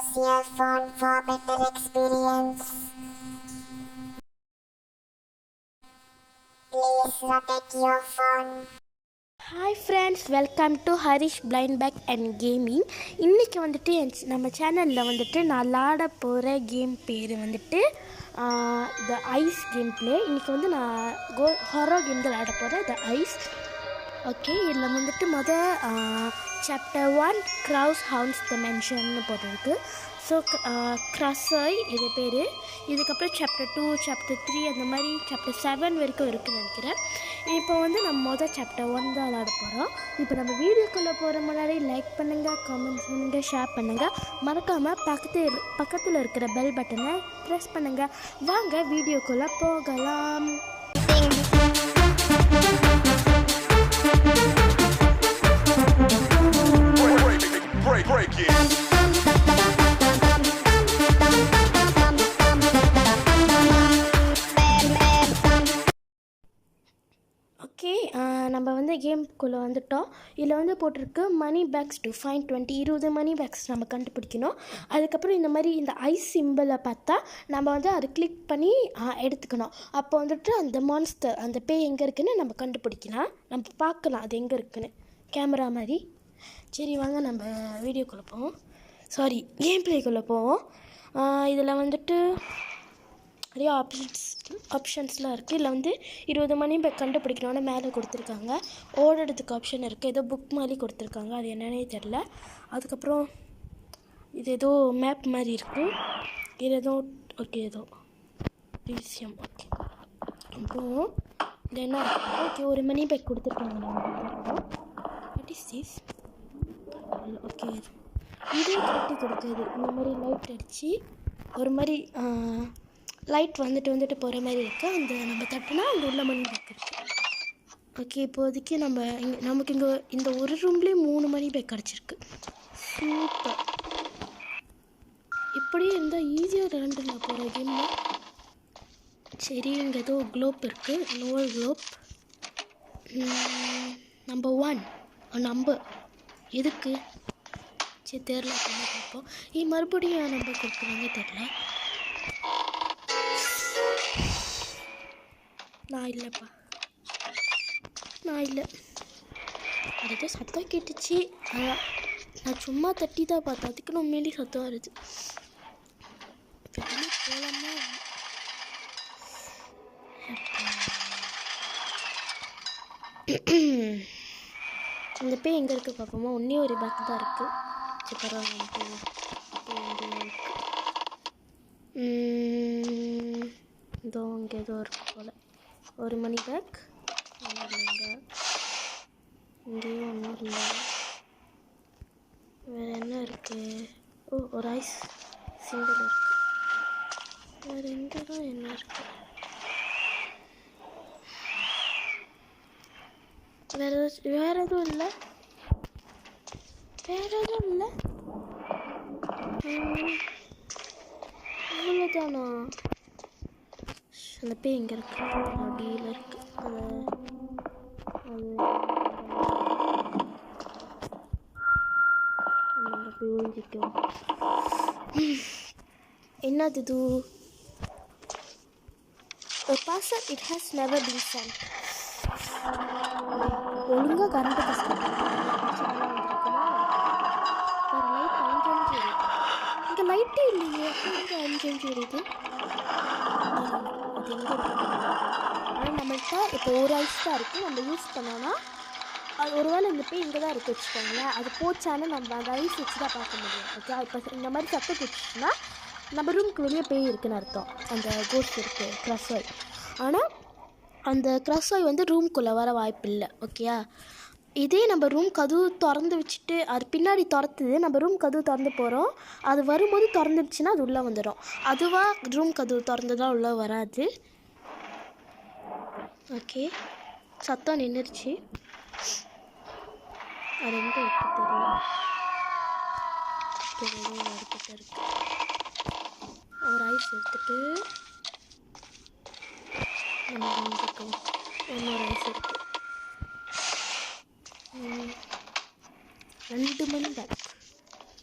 Use your phone for better experience. Please rotate your phone. Hi friends, welcome to Harish blind back and gaming. இன்றைக்கி வந்துட்டு நம்ம சேனலில் வந்துட்டு நான் விளாட போகிற கேம் பேர் வந்துட்டு த ஐஸ் கேம் பிளே. இன்றைக்கி வந்து நான் ஹாரர் கேம் தான் விளாட போகிறேன், த ஐஸ். ஓகே, இதில் வந்துட்டு சாப்டர் 1 க்ரௌஸ் ஹவுன்ஸ் த மென்ஷன்னு போட்டிருக்கு. ஸோ க்ரஸாய் இது பேர். இதுக்கப்புறம் சாப்டர் 2, சாப்டர் 3 அந்த மாதிரி சாப்டர் 7 வரைக்கும் இருக்குதுன்னு நினைக்கிறேன். இப்போ வந்து நம்ம சாப்டர் 1 தான் விளாட போகிறோம். இப்போ நம்ம வீடியோக்குள்ளே போகிற முன்னாடி லைக் பண்ணுங்கள், கமெண்ட்ஸ் பண்ணுங்கள், ஷேர் பண்ணுங்கள். மறக்காமல் பக்கத்தில் இருக்கிற பெல் பட்டனை ப்ரெஸ் பண்ணுங்கள். வாங்க வீடியோக்குள்ளே போகலாம். Break it. ஓகே, நம்ம வந்து கேம்குள்ளே வந்துட்டோம். இதில் வந்து போட்டிருக்கு money bags to find 20 money bags நம்ம கண்டுபிடிக்கணும். அதுக்கப்புறம் இந்த மாதிரி இந்த ஐஸ் சிம்பிளை பார்த்தா நம்ம வந்து அதை கிளிக் பண்ணி எடுத்துக்கணும். அப்போ வந்துட்டு அந்த மான்ஸ்டர், அந்த பேய் எங்கே இருக்குதுன்னு நம்ம கண்டுபிடிக்கலாம். நம்ம பார்க்கலாம் அது எங்கே இருக்குதுன்னு கேமரா மாதிரி. சரி வாங்க நம்ம வீடியோக்குள்ளே போவோம், சாரி கேம் பிளேக்குள்ளே போவோம். இதில் வந்துட்டு நிறைய ஆப்ஷன்ஸ்லாம் இருக்குது. இதில் வந்து 20 மணி பேக் கண்டுபிடிக்கணும்னு மேலே கொடுத்துருக்காங்க. ஓடுறதுக்கு ஆப்ஷன் இருக்குது, ஏதோ புக் மாதிரி கொடுத்துருக்காங்க, அது என்னன்னே தெரில. அதுக்கப்புறம் இது ஏதோ மேப் மாதிரி இருக்குது, இது ஏதோ ஓகே ஏதோ விஷயம். ஓகே, அப்புறம் இது என்ன ஓகே ஒரு மணி பேக் கொடுத்துருக்காங்க. நம்ம வாட் இஸ் திஸ்? ஓகே, இது கட்டி கொடுக்குது. இந்த மாதிரி லைட் அடித்து ஒரு மாதிரி லைட் வந்துட்டு போகிற மாதிரி இருக்குது. அந்த நம்ம தட்டுனா அந்த உள்ள மணி பேக் இருக்குது. ஓகே, இப்போதைக்கு நமக்கு இங்கே இந்த ஒரு ரூம்லேயே 3 மணி பேக் கிடச்சிருக்கு. சூப்பர். இப்படியே இருந்தால் ஈஸியாக ரேண்டில் போகிற கேம். சரி, இங்கே ஏதோ குளோப் இருக்குது, நோவல் குளோப். நம்பர் 1 நம்பர் எதுக்கு? சரி தெரில, பண்ணி பார்ப்போம். மறுபடியும் நம்பர் கொடுக்குறாங்க தெரில. நான் இல்லைப்பா, நான் இல்லை. அது ஏதோ சத்தம் கேட்டுச்சு, அதான் நான் சும்மா தட்டி தான் பார்த்தேன். அதுக்கு நான் உண்மையிலேயே சத்தம் வருது. போகலாமா? இந்த பேய் எங்கே இருக்குது பார்ப்போமா? ஒன்றே ஒரு பேக் தான் இருக்குது. சரி பரவாயில்ல, இதோ இங்கே ஏதோ இருக்குது போல். ஒரு மணி பேக் ஒன்றும் இல்லைங்க, இங்கேயும் ஒன்றும் இல்லை. வேறு என்ன இருக்குது? ஒரு ஐஸ் சிம்பிள் இருக்குது. வேறு எங்கே தான் என்ன இருக்குது? வேறு எதுவும் இல்லை. இவ்வளோதானா? அந்த பேய் எங்கே இருக்கு? அடியில் இருக்கு. ஒழிஞ்சிட்டோம். என்னது இது? A parcel it has never been sent. ஒழுங்காக கரண்ட் கஷ்டம். லைட் 5 நிமிஷம் வருது. இங்கே லைட்டே இல்லையே, இங்கே 5 நிமிஷம் வருது. அது எங்கே இருக்குது? ஆனால் நம்மள்கிட்ட இப்போ ஒரு ஐஸ் தான் இருக்குது. நம்ம யூஸ் பண்ணோன்னா அது ஒருவேளை இந்த பேய் இங்கே தான் இருக்குது வச்சுக்கோங்களேன். அது போச்சான்னு நம்ம அந்த ஐஸ் வச்சு தான் பார்க்க முடியும். ஓகே, இப்போ இந்த மாதிரி சத்தம் கொடுத்துச்சுன்னா நம்ம ரூமுக்கு வெளியே பேய் இருக்குதுன்னு அர்த்தம். அந்த கோஸ்ட் இருக்குது, க்ரஸாய். ஆனால் அந்த க்ரஸாய் வந்து ரூம்குள்ளே வர வாய்ப்பு இல்லை. ஓகேயா? இதே நம்ம ரூம் கதவு திறந்து வச்சுட்டு அது பின்னாடி திறத்துது, நம்ம ரூம் கதவு திறந்து போகிறோம், அது வரும்போது திறந்துடுச்சுன்னா அது உள்ளே வந்துடும். அதுவாக ரூம் கதவு திறந்துதான் உள்ளே வராது. ஓகே, சத்தம் நின்றுச்சு. அது எங்கே இருக்கு தெரியும். எடுத்துகிட்டு இருக்கு. ஒரு ஐஸ் எடுத்துகிட்டு இன்னொரு ஐஸ் இருக்குது. 2 மணி பேக்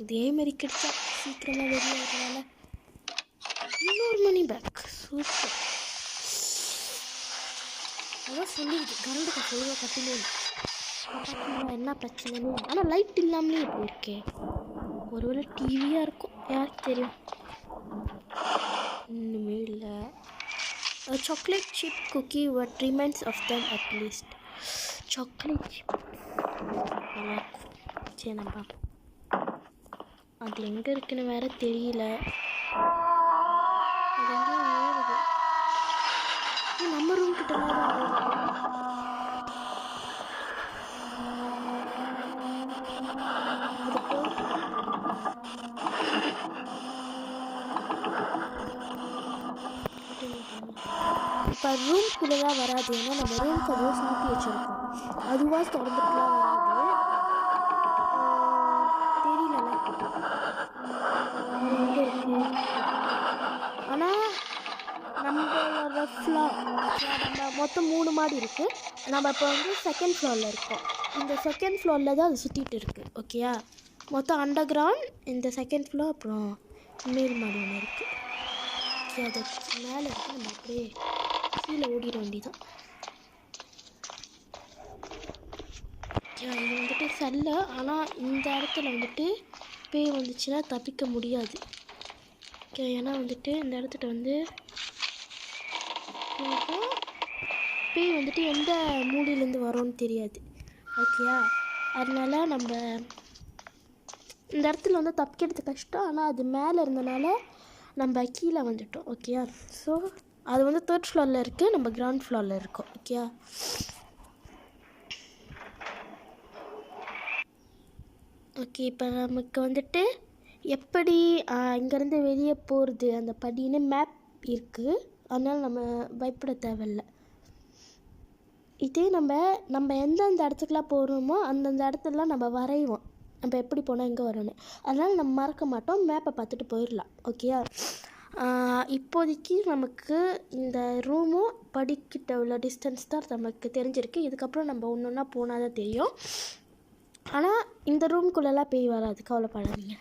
இதே மாதிரி கிடைச்சா சீக்கிரமாக வெளியே வரனால இன்னொரு மணி பேக் சூப்பர். அதான் சொல்லிடுது கரண்ட் கட்டுல கட்டிலே என்ன பிரச்சனைன்னு. ஆனால் லைட் இல்லாமலே இப்போ இருக்கே. ஒருவேளை டிவியாக இருக்கும், யாருக்கு தெரியும். இன்னுமே இல்லை. Chocolate chip cookie what remains of them at least. Chocolate chip நல்லாயிருக்கும். சரி நம்ம அது எங்கே இருக்குன்னு வேற தெரியல. அது எங்கே ஏறுது. நம்ம ரூம் கிட்ட இப்போ ரூம்குள்ளே தான் வராது. ஏன்னா நம்ம ரூம் கதவை சாத்தி வச்சுருக்கோம். அதுவாக திறந்துட்டுலாம் வராது. தெரியல எங்கே இருக்கு. ஆனால் நம்மளோட ஃப்ளோர் நம்ம மொத்தம் 3 மாடி இருக்குது. நம்ம இப்போ வந்து செகண்ட் ஃப்ளோரில் இருக்கோம். இந்த செகண்ட் ஃப்ளோரில் தான் அது சுற்றிட்டு இருக்குது. ஓகேயா, மொத்தம் அண்டர் கிரவுண்ட் இந்த செகண்ட் ஃப்ளோர், அப்புறம் மேல் மாடி ஒன்று இருக்குது. ஓகே, அது மேலே இருக்குது. நம்ம அப்படியே கீழே ஓடிட வேண்டியதான். இது வந்துட்டு செல்ல. ஆனால் இந்த இடத்துல வந்துட்டு பேய் வந்துச்சுன்னா தப்பிக்க முடியாது. ஓகே, ஏன்னா வந்துட்டு இந்த இடத்துல வந்து பேய் வந்துட்டு எந்த மூடியிலேருந்து வரோன்னு தெரியாது. ஓகேயா, அதனால நம்ம இந்த இடத்துல வந்து தப்பிக்கிறது கஷ்டம். ஆனால் அது மேலே இருந்தனால நம்ம கீழே வந்துட்டோம். ஓகேயா, ஸோ அது வந்து 3rd ஃப்ளோரில் இருக்குது, நம்ம கிரவுண்ட் ஃப்ளோரில் இருக்கோம். ஓகேயா, ஓகே. இப்போ நமக்கு வந்துட்டு எப்படி இங்கேருந்து வெளியே போகிறது அந்த படின்னு மேப் இருக்குது. அதனால் நம்ம பயப்பட தேவையில்லை. இதே நம்ம எந்தெந்த இடத்துக்குலாம் போகிறோமோ அந்தந்த இடத்துலலாம் நம்ம வரைவோம். நம்ம எப்படி போனால் எங்கே வரோன்னு. அதனால் நம்ம மறக்க மாட்டோம். மேப்பை பார்த்துட்டு போயிடலாம். ஓகேயா, இப்போதைக்கு நமக்கு இந்த ரூமும் படிக்கிட்ட உள்ள டிஸ்டன்ஸ் தான் நமக்கு தெரிஞ்சிருக்கு. இதுக்கப்புறம் நம்ம ஒன்று ஒன்றா போனால் தான் தெரியும். ஆனால் இந்த ரூம்குள்ளெல்லாம் பேய் வராது, கவலைப்படாதீங்க.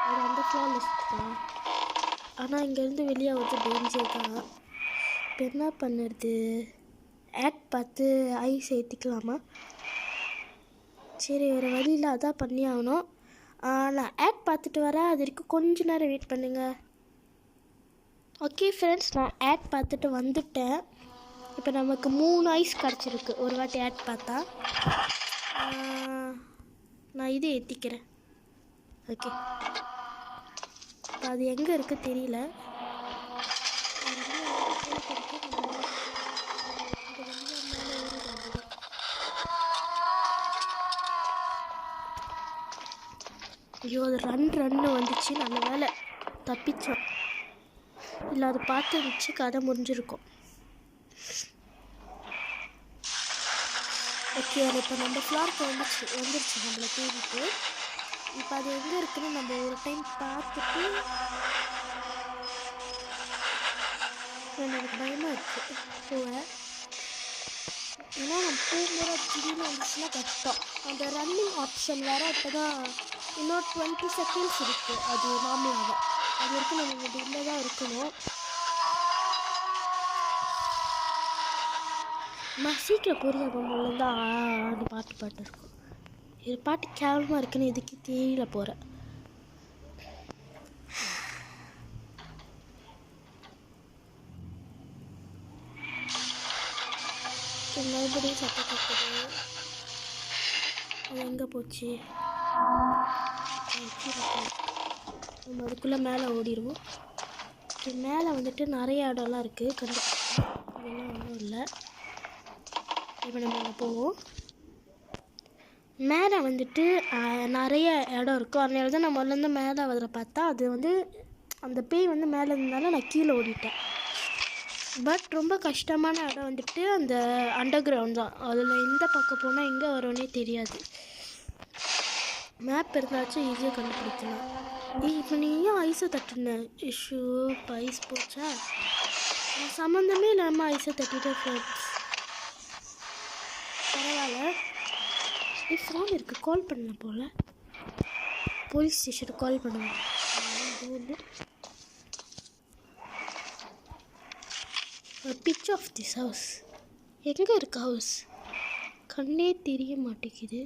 அது அந்த ஃப்ளோரில் தான். ஆனால் இங்கேருந்து வெளியே வந்து டேஞ்சர் தான். இப்போ என்ன பண்ணுறது? ஆட் பார்த்து ஐஸ் ஏற்றிக்கலாமா? சரி, வேறு வழியில் அதான் பண்ணி ஆகணும். நான் ஆட் பார்த்துட்டு வரேன். அது வரைக்கும் கொஞ்ச நேரம் வெயிட் பண்ணுங்கள். ஓகே ஃப்ரெண்ட்ஸ், நான் ஆட் பார்த்துட்டு வந்துட்டேன். இப்போ நமக்கு 3 ஐஸ் கிடச்சிருக்கு ஒரு வாட்டி ஆட் பார்த்தா. நான் இது ஏற்றிக்கிறேன். ஓகே, இப்போ அது எங்கே இருக்குது தெரியல. ஐயோ, அது ரன்னு வந்துச்சு. நல்ல வேலை தப்பிச்சோம். இல்லை அது பார்த்துருந்துச்சு கதை முடிஞ்சிருக்கும். ஓகே, அது இப்போ நம்ம ஃப்ளார்க்கு வந்துருச்சு நம்மளை தேடிட்டு. இப்போ அது எங்கே இருக்குன்னு நம்ம ஒரு டைம் பார்த்துட்டு. எனக்கு பயமாக இருக்குது போவேன். ஏன்னா நம்ம போகும்போது திடீர்னு வந்துச்சுன்னா கஷ்டம். அந்த ரன்னிங் ஆப்ஷன் வேறு இப்போ தான் இன்னும் 20 செகண்ட்ஸ் இருக்குது. அது நார்மலாக அது வரைக்கும் நம்ம உள்ளே தான் இருக்கணும். சீக்கிரம் பொரிய பொம்மையில் தான் ஆடு பாட்டு இருக்கும். இது பாட்டு கேவலமாக இருக்குன்னு எதுக்கு தெரியல போகிறேன். மறுபடியும் சத்தம் கேட்குது. அது எங்கே போச்சு? நம்ம அதுக்குள்ளே மேலே ஓடிடுவோம். மேலே வந்துட்டு நிறைய இடம்லாம் இருக்குது. அதெல்லாம் ஒன்றும் இல்லை. இப்போ நம்ம அங்கே போவோம். மேலே வந்துட்டு நிறைய இடம் இருக்கும். அதனால தான் நான் முதல்ல மேலே வர பார்த்தா அது வந்து அந்த பேய் வந்து மேலே இருந்தாலும் நான் கீழே ஓடிட்டேன். பட் ரொம்ப கஷ்டமான இடம் வந்துட்டு அந்த அண்டர் கிரவுண்ட் தான். அதில் எந்த பக்கம் போனால் எங்கே வரோன்னே தெரியாது. மேப் இருந்தாச்சும் ஈஸியாக கண்டுபிடிக்கலாம். இப்போ நீ ஏன் ஐஸை தட்டுன? இஷ்யூ இப்போ ஐஸ் போச்சா? நான் சம்மந்தமே இல்லாமல் ஐஸை தட்டிட்டேன் ஃப்ரெண்ட்ஸ். பரவாயில்ல, ஃபோன் இருக்குது, கால் பண்ணலாம் போல். போலீஸ் ஸ்டேஷனுக்கு கால் பண்ணுவோம். Bitch of this house. எங்கே இருக்கு ஹவுஸ்? கண்ணே தெரிய மாட்டேங்குது.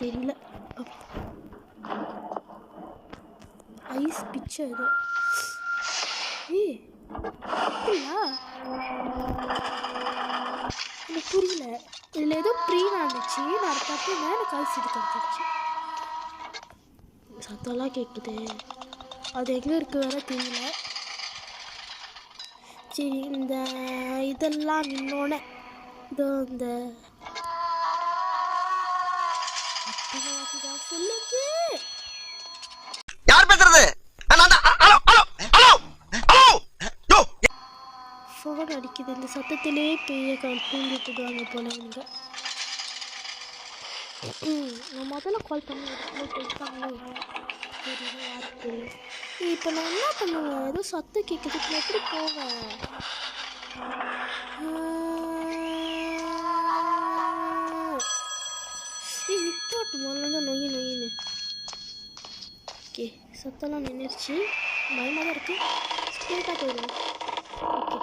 தெரியல. ஐஸ் பிக்சர் ஏதோ. அப்படியா? எனக்கு புரியல. இதில் ஏதோ ப்ரீ நடந்துச்சு. நான் பார்த்தேன், எனக்கு ஐஸ் இது கிடச்சிருச்சு. சத்தம்லாம் கேட்குது. அது எங்கே இருக்கு வேற தெரியல. சரி, இந்த இதெல்லாம் நின்னோடனே இதோ இந்த சொல்லுது. யார் பேசுறது? ஃபோன் அடிக்குது. இந்த சத்தத்திலே பெரிய தூங்கிட்டு இருக்காங்க போல அவங்க. நான் முதல்ல கால் பண்ணி போயிட்டாங்களோ தெரியல, யாருக்கு தெரியும். இப்போ நான் என்ன பண்ணுவேன்? ஏதோ சத்தம் கேட்குது. நான் எப்படி போவேன்? நிப்பாட்டு முதல்ல நொய்யு நொய்யுன்னு. ஓகே, சத்தம்லாம் நின்றுச்சு. பயமாக தான் இருக்குது. ஸ்ட்ரெயிட்டாக போயிடுவோம். Okay,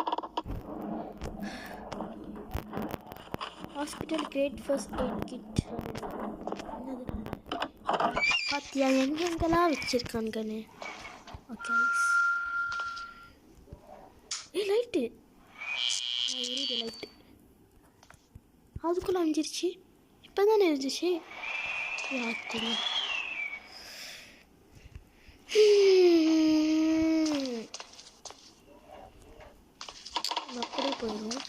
hospital grade first aid kit. என்னது பார்த்தியா எங்கெங்கெல்லாம் வச்சுருக்காங்கன்னு? ஓகே, லைட்டு எரியுது. லைட்டு அதுக்குள்ளே அஞ்சிருச்சு. இப்போ தானே இருந்துச்சு. யாத்திரம் அப்படியே போயிடும்.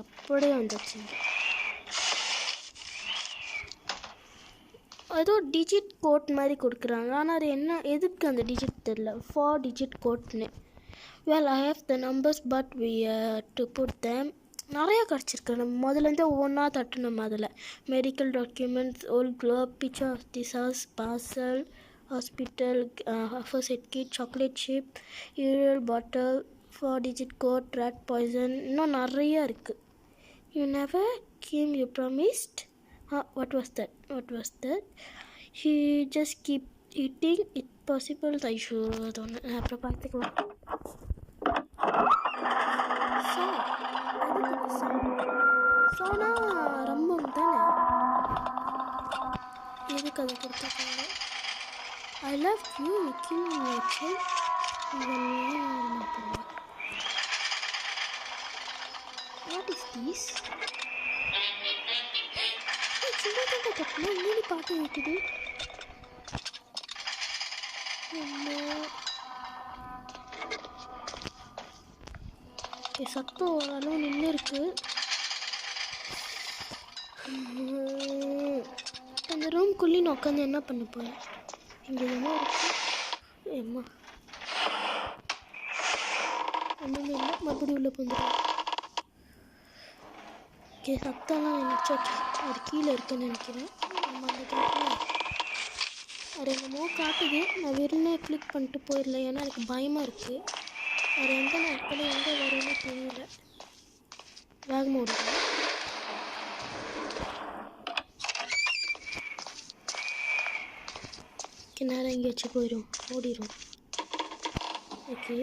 அப்படியே வந்துச்சு. ஏதோ டிஜிட் கோட் மாதிரி கொடுக்குறாங்க. ஆனால் அது என்ன, எதுக்கு அந்த டிஜிட் தெரில. 4 digit கோட்னு. Well, I have the numbers but we do put them. நிறையா கிடச்சிருக்கு. நம்ம முதலேருந்தே ஒவ்வொன்றா தட்டணும். அதில் medical documents, old globe, picture of this house, parcel, hospital, first aid kit, chocolate chip, யூரியல் bottle, 4 digit code, rat poison, இன்னும் நிறையா இருக்குது. You never came, you promised. What was that? He just keep eating. It's possible I should. அப்புறம் பார்த்துக்கலாம். சோனா ரம்மம் தானே. எதுக்கு அதை கொடுத்துருக்காங்க? I love you kill nature. What is this? இன்னொரு பாட்டு வைக்குது. சத்தம் ஓரளவு நின்று இருக்கு. அந்த ரூம்குள்ளே நான் உட்காந்து என்ன பண்ண போறேன்? இங்கே என்ன இருக்கு? ஏம்மா ஒன்றுமே இல்லை. மறுபடியும் உள்ள வந்துடுறேன். ஓகே, சத்தம்லாம் நினைச்சா அது கீழே இருக்குன்னு நினைக்கிறேன். நம்ம அந்த கேட்கலாம். அது என்னமோ காட்டுது. நான் வெறும்னே கிளிக் பண்ணிட்டு போயிடல. ஏன்னா எனக்கு பயமாக இருக்குது. அது எந்த நேரத்தில் எங்கே வரும்னு தெரியல. வேகமாக ஓடுது. நேரம் எங்கேயாச்சும் போயிடும், ஓடிடும். ஓகே,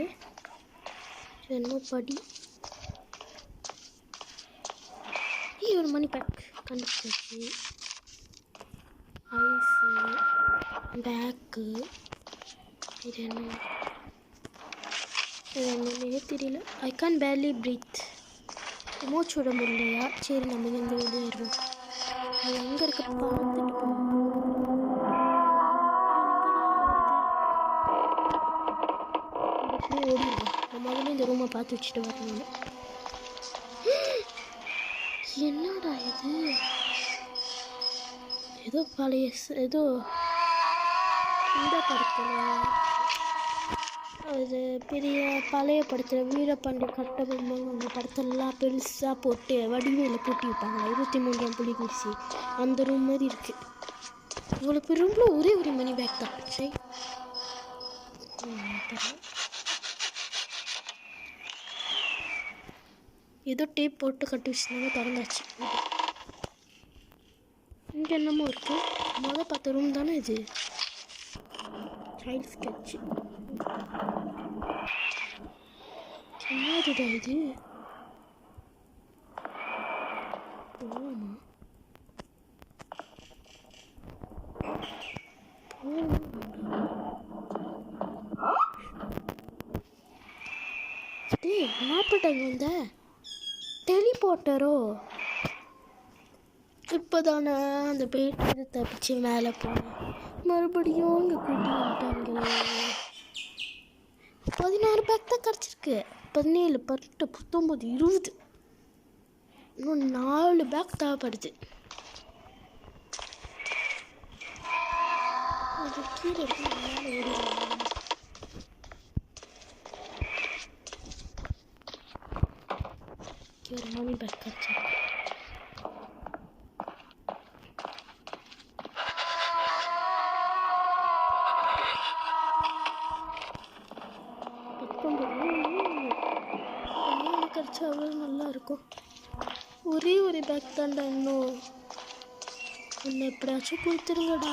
என்னமோ படி. ஒரு மணி பேக் கண்டுபிடிச்சி. ஐஸு, பேக்கு, இது என்னன்னே தெரியல. I can barely breathe. மூச்சு விட முடியலையா? சரி, நம்ம இங்கே வெளியேறுவோம். அது எங்கே இருக்க பார்த்துட்டு அப்படியே ஓடிடுவோம். நம்ம முதல்ல இந்த ரூமை பார்த்து வச்சுட்டு வரணும். என்னடா இது? ஏதோ பழைய ஏதோ இந்த படத்தில் அது பெரிய பழைய படத்தில் வீரபாண்டிய கட்டபொம்மன் அந்த படத்தெல்லாம் பெருசாக போட்டு வடிவேல பூட்டி வைப்பாங்க. 23ஆம் புலிகேசி அந்த ரூம் மாதிரி இருக்குது. இவ்வளோ பெரிய ரூமில் ஒரே ஒரு மணி பேக் தான். சரி, ஏதோ டேப் போட்டு கட்டி வச்சுருந்தாங்க, திறந்தாச்சு. இங்கே என்னமோ இருக்குது. மொதல் பார்த்த ரூம் தானே இது. Child sketch. என்னதுடா இது? போகலாமா? டேய், மாப்பிட்டாங்க வந்த டெலிபோர்ட்டரோ. இப்போ தானே அந்த போயிட்டு தப்பிச்சு மேலே போனேன். மறுபடியும் இங்கே கூட்டி வந்துட்டாங்களே. 16 பேக் தான் கிடச்சிருக்கு. 17, 18, 19, 20. இன்னும் 4 பேக் தேவைப்படுது. அது கீழே இருக்கு. மேலே ஓடிடலாம். ஒரு மணி பேக் கிடச்சிருக்கு. கிடச்சா அவ்வளோ நல்லா இருக்கும். ஒரே ஒரு பேக் தான்டா இன்னும். ஒன்று எப்படியாச்சும் கொடுத்துருங்கடா.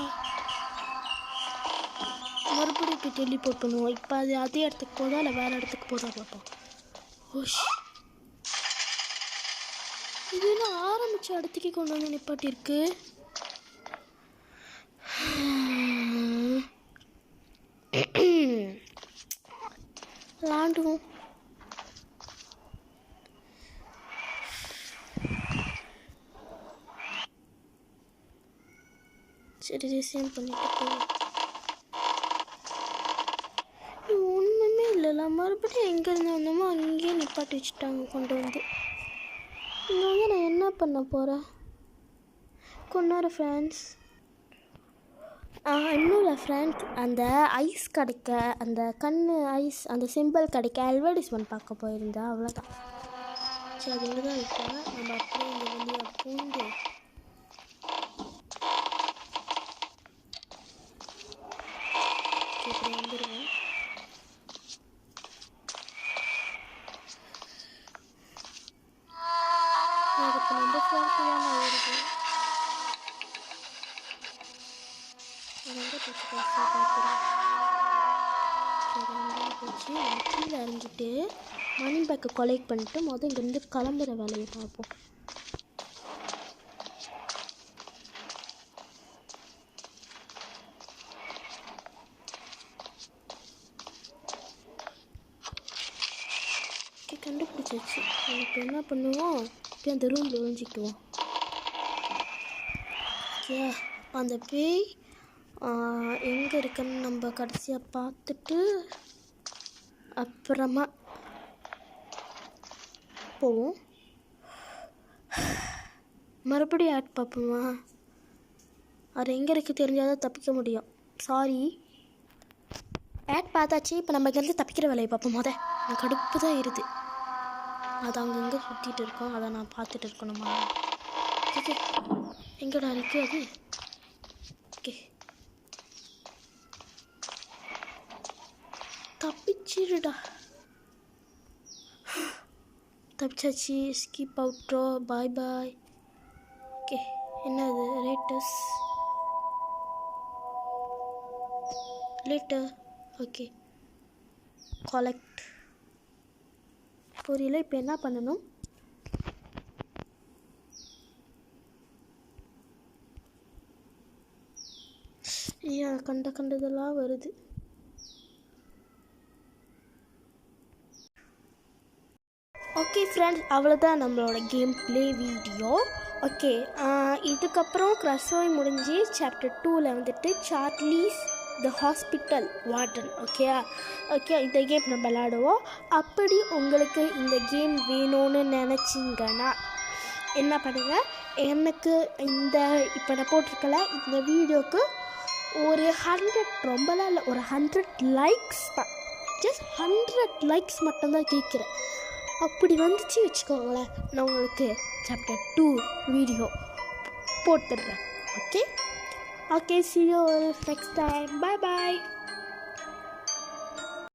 மறுபடியும் இப்போ டெலிபோர்ட் பண்ணுவோம். இப்போ அது அதே இடத்துக்கு போதா இல்லை வேறு இடத்துக்கு போதா பார்ப்போம். ஓஷ், இது என்ன ஆரம்பித்த இடத்துக்கே கொண்டு வந்து நிப்பாட்டிருக்கு. விளாண்டுவோம். சரி, ரிசீவ் பண்ணிட்டு போவோம். ஒன்றுமே இல்லைல்ல. மறுபடியும் எங்கேருந்து வந்தோமோ அங்கேயே நிப்பாட்டி வச்சுட்டாங்க கொண்டு வந்து. இங்கே வந்து நான் என்ன பண்ண போகிறேன்? கொண்டாரு ஃப்ரெண்ட்ஸ். இன்னும் இல்லை ஃப்ரெண்ட்ஸ், அந்த ஐஸ் கிடைக்க, அந்த கண் ஐஸ் அந்த சிம்பிள் கிடைக்க அட்வர்டைஸ்மெண்ட் பார்க்க போயிருந்தா, அவ்வளோதான். சரி, அது இங்கே தான் இருக்கேன். நம்ம அப்படியே இந்த வெளியே பூண்டு இப்படி வந்துடுவேன். அதுக்கு நம்ம ஃபோர்த்து தான் நான் வருது. அது எங்கே போச்சு கடைசியாக பார்க்குறேன். சரி, அங்கே போச்சு. கீழே இறங்கிட்டு மணி பேக்கை கொலெக்ட் பண்ணிட்டு மொதல் இங்கேருந்து கிளம்புற வேலையை பார்ப்போம். கண்டுபிடிச்சாச்சு. இப்போ என்ன பண்ணுவோம்? இப்போ அந்த ரூமில் ஒழிஞ்சிக்குவோம். ஓகே, அந்த பேய் எங்கே இருக்குன்னு நம்ம கடைசியாக பார்த்துட்டு அப்புறமா போவோம். மறுபடியும் ஆட் பார்ப்போமா? அது எங்கே இருக்குது தெரிஞ்சால் தான் தப்பிக்க முடியும். சாரி, ஆட் பார்த்தாச்சு. இப்போ நம்ம இங்கேருந்து தப்பிக்கிற வேலையை பார்ப்போம். எனக்கு கடுப்பு தான் இருது. அது அங்கங்கே சுற்றிட்டு இருக்கோம். அதை நான் பார்த்துட்டு இருக்கணுமா? ஓகே, எங்கடா இருக்கு அது? ஓகே, தப்பிச்சிருடா. தப்பிச்சாச்சு. Skip outro. Bye bye. Okay, என்னது? லேட்டர். Okay, collect. புரியல. இப்போ என்ன பண்ணணும்? ஏன் கண்டதெல்லாம் வருது? ஓகே ஃப்ரெண்ட்ஸ், அவ்வளோதான் நம்மளோட கேம் ப்ளே வீடியோ. ஓகே, இதுக்கப்புறம் க்ரஸோய் முடிஞ்சு சாப்டர் 2ல் வந்துட்டு சார்லீஸ் த ஹாஸ்பிட்டல் வார்டன். ஓகே, இந்த கேம் நம்ம விளாடுவோம். அப்படி உங்களுக்கு இந்த கேம் வேணும்னு நினச்சிங்கன்னா என்ன பண்ணுங்கள், எனக்கு இந்த இப்போ நான் போட்டிருக்கல இந்த வீடியோவுக்கு ஒரு 100, ரொம்பலாம் இல்லை, ஒரு 100 லைக்ஸ் தான். ஜஸ்ட் 100 லைக்ஸ் மட்டும்தான் கேட்குறேன். அப்படி வந்துச்சு வச்சுக்கோங்களேன், நான் உங்களுக்கு சாப்டர் 2 வீடியோ போட்டுடுறேன். Okay, see you next time. Bye bye.